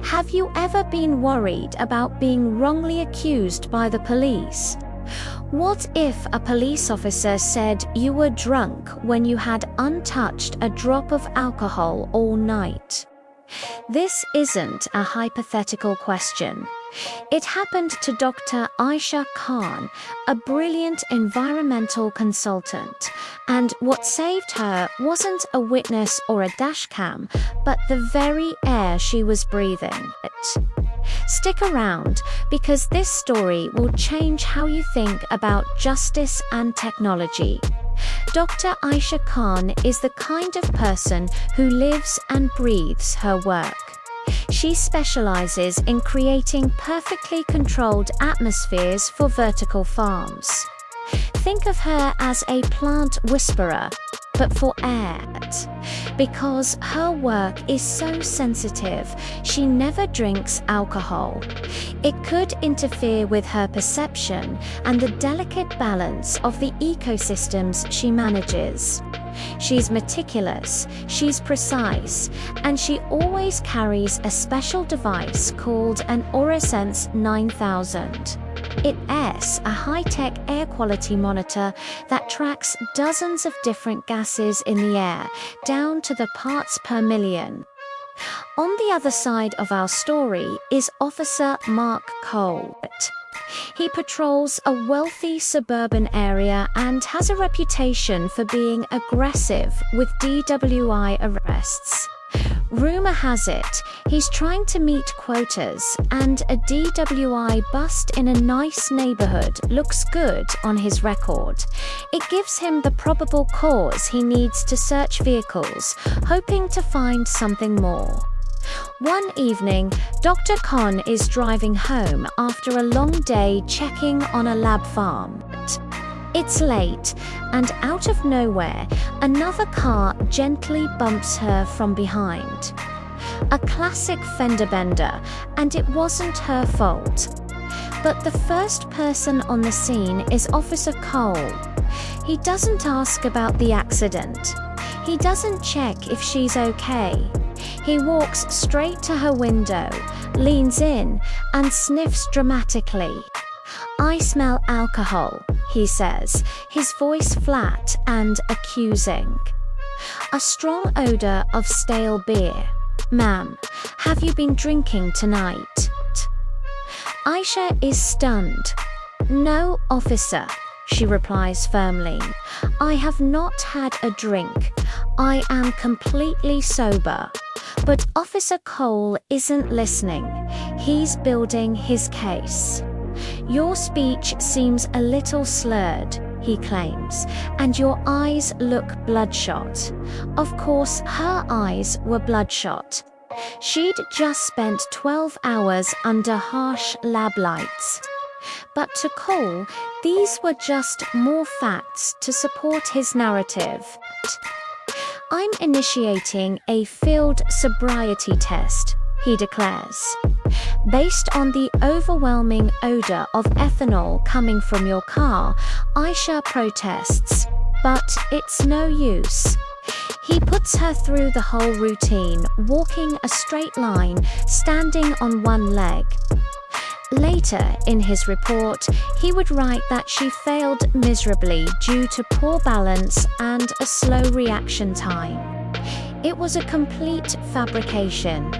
Have you ever been worried about being wrongly accused by the police? What if a police officer said you were drunk when you had untouched a drop of alcohol all night? This isn't a hypothetical question. It happened to Dr. Aisha Khan, a brilliant environmental consultant, and what saved her wasn't a witness or a dashcam, but the very air she was breathing. Stick around, because this story will change how you think about justice and technology. Dr. Aisha Khan is the kind of person who lives and breathes her work. She specializes in creating perfectly controlled atmospheres for vertical farms. Think of her as a plant whisperer, but for air. Because her work is so sensitive, she never drinks alcohol. It could interfere with her perception and the delicate balance of the ecosystems she manages. She's meticulous, she's precise, and she always carries a special device called an AuraSense 9000. It's a high-tech air quality monitor that tracks dozens of different gases in the air, down to the parts per million. On the other side of our story is Officer Mark Cole. He patrols a wealthy suburban area and has a reputation for being aggressive with DWI arrests. Rumor has it, he's trying to meet quotas, and a DWI bust in a nice neighborhood looks good on his record. It gives him the probable cause he needs to search vehicles, hoping to find something more. One evening, Dr. Khan is driving home after a long day checking on a lab farm. It's late, and out of nowhere, another car gently bumps her from behind. A classic fender bender, and it wasn't her fault. But the first person on the scene is Officer Cole. He doesn't ask about the accident. He doesn't check if she's okay. He walks straight to her window, leans in, and sniffs dramatically. "I smell alcohol," he says, his voice flat and accusing. "A strong odor of stale beer. Ma'am, have you been drinking tonight?" Aisha is stunned. "No, officer," she replies firmly. "I have not had a drink. I am completely sober." But Officer Cole isn't listening. He's building his case. "Your speech seems a little slurred," he claims, "and your eyes look bloodshot." Of course, her eyes were bloodshot. She'd just spent 12 hours under harsh lab lights. But to Cole, these were just more facts to support his narrative. "I'm initiating a field sobriety test," he declares. "Based on the overwhelming odor of ethanol coming from your car," Aisha protests, "but it's no use." He puts her through the whole routine, walking a straight line, standing on one leg. Later in his report, he would write that she failed miserably due to poor balance and a slow reaction time. It was a complete fabrication.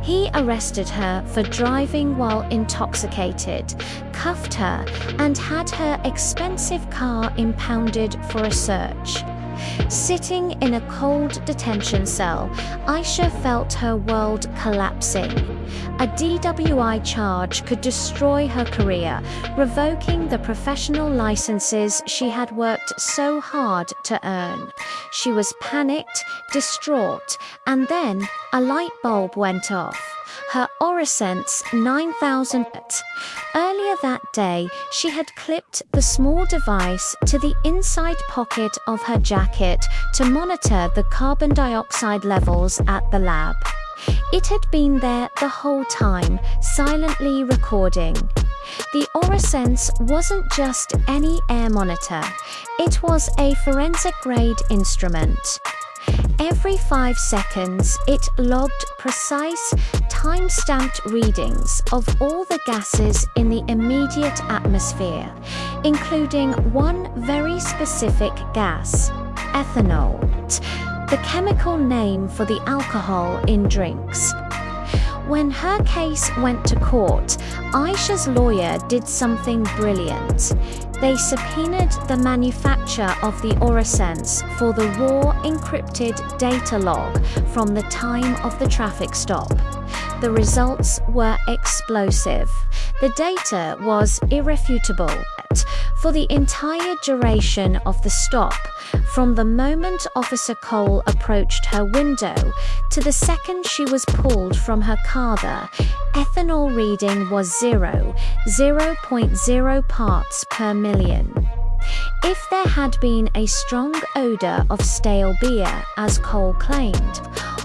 He arrested her for driving while intoxicated, cuffed her, and had her expensive car impounded for a search. Sitting in a cold detention cell, Aisha felt her world collapsing. A DWI charge could destroy her career, revoking the professional licenses she had worked so hard to earn. She was panicked, distraught, and then a light bulb went off. Her AuraSense 9000. Earlier that day, she had clipped the small device to the inside pocket of her jacket to monitor the carbon dioxide levels at the lab. It had been there the whole time, silently recording. The AuraSense wasn't just any air monitor. It was a forensic-grade instrument. Every 5 seconds, it logged precise, time-stamped readings of all the gases in the immediate atmosphere, including one very specific gas, ethanol, the chemical name for the alcohol in drinks. When her case went to court, Aisha's lawyer did something brilliant. They subpoenaed the manufacturer of the AuraSense for the raw encrypted data log from the time of the traffic stop. The results were explosive. The data was irrefutable. For the entire duration of the stop, from the moment Officer Cole approached her window to the second she was pulled from her car, the ethanol reading was 0.0 parts per million. If there had been a strong odor of stale beer, as Cole claimed,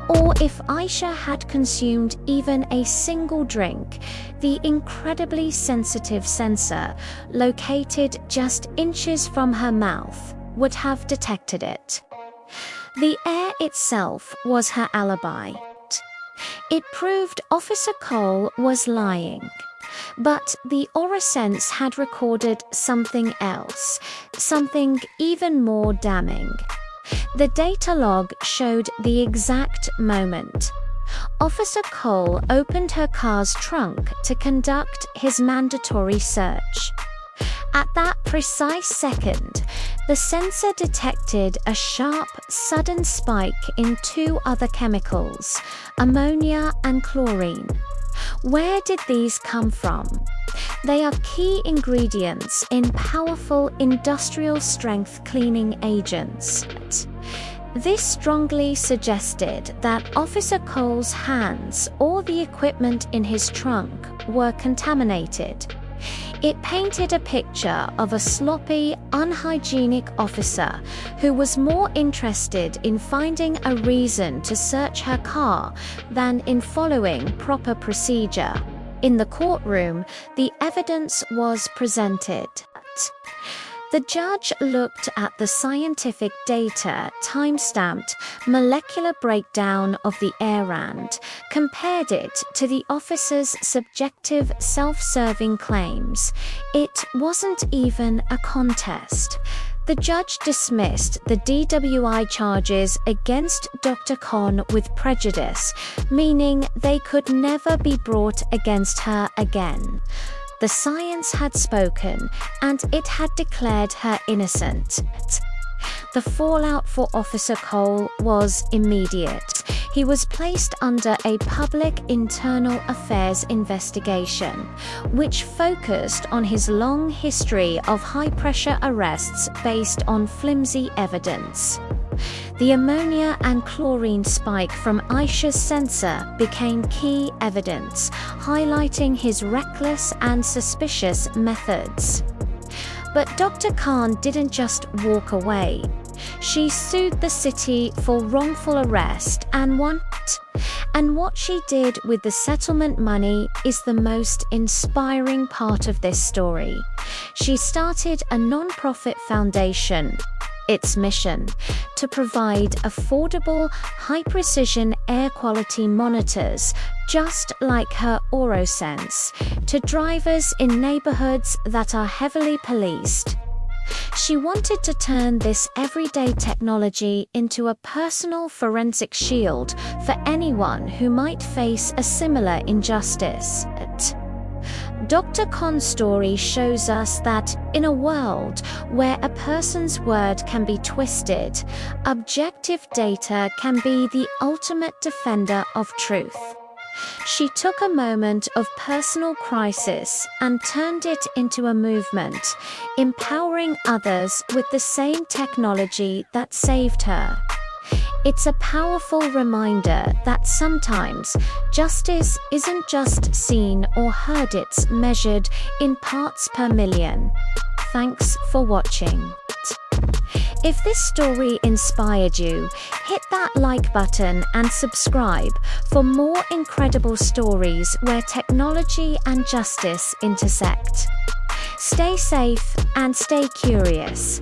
or if Aisha had consumed even a single drink, the incredibly sensitive sensor, located just inches from her mouth, would have detected it. The air itself was her alibi. It proved Officer Cole was lying. But the AuraSense had recorded something else, something even more damning. The data log showed the exact moment. Officer Cole opened her car's trunk to conduct his mandatory search. At that precise second, the sensor detected a sharp, sudden spike in two other chemicals, ammonia and chlorine. Where did these come from? They are key ingredients in powerful industrial-strength cleaning agents. This strongly suggested that Officer Cole's hands or the equipment in his trunk were contaminated. It painted a picture of a sloppy, unhygienic officer who was more interested in finding a reason to search her car than in following proper procedure. In the courtroom, the evidence was presented. The judge looked at the scientific data, time-stamped molecular breakdown of the airand, compared it to the officer's subjective self-serving claims. It wasn't even a contest. The judge dismissed the DWI charges against Dr. Khan with prejudice, meaning they could never be brought against her again. The science had spoken, and it had declared her innocent. The fallout for Officer Cole was immediate. He was placed under a public internal affairs investigation, which focused on his long history of high-pressure arrests based on flimsy evidence. The ammonia and chlorine spike from Aisha's sensor became key evidence, highlighting his reckless and suspicious methods. But Dr. Khan didn't just walk away. She sued the city for wrongful arrest and won. And what she did with the settlement money is the most inspiring part of this story. She started a non-profit foundation. Its mission: to provide affordable, high-precision air quality monitors, just like her AuraSense, to drivers in neighborhoods that are heavily policed. She wanted to turn this everyday technology into a personal forensic shield for anyone who might face a similar injustice. Dr. Khan's story shows us that, in a world where a person's word can be twisted, objective data can be the ultimate defender of truth. She took a moment of personal crisis and turned it into a movement, empowering others with the same technology that saved her. It's a powerful reminder that sometimes justice isn't just seen or heard, it's measured in parts per million. Thanks for watching. If this story inspired you, hit that like button and subscribe for more incredible stories where technology and justice intersect. Stay safe and stay curious.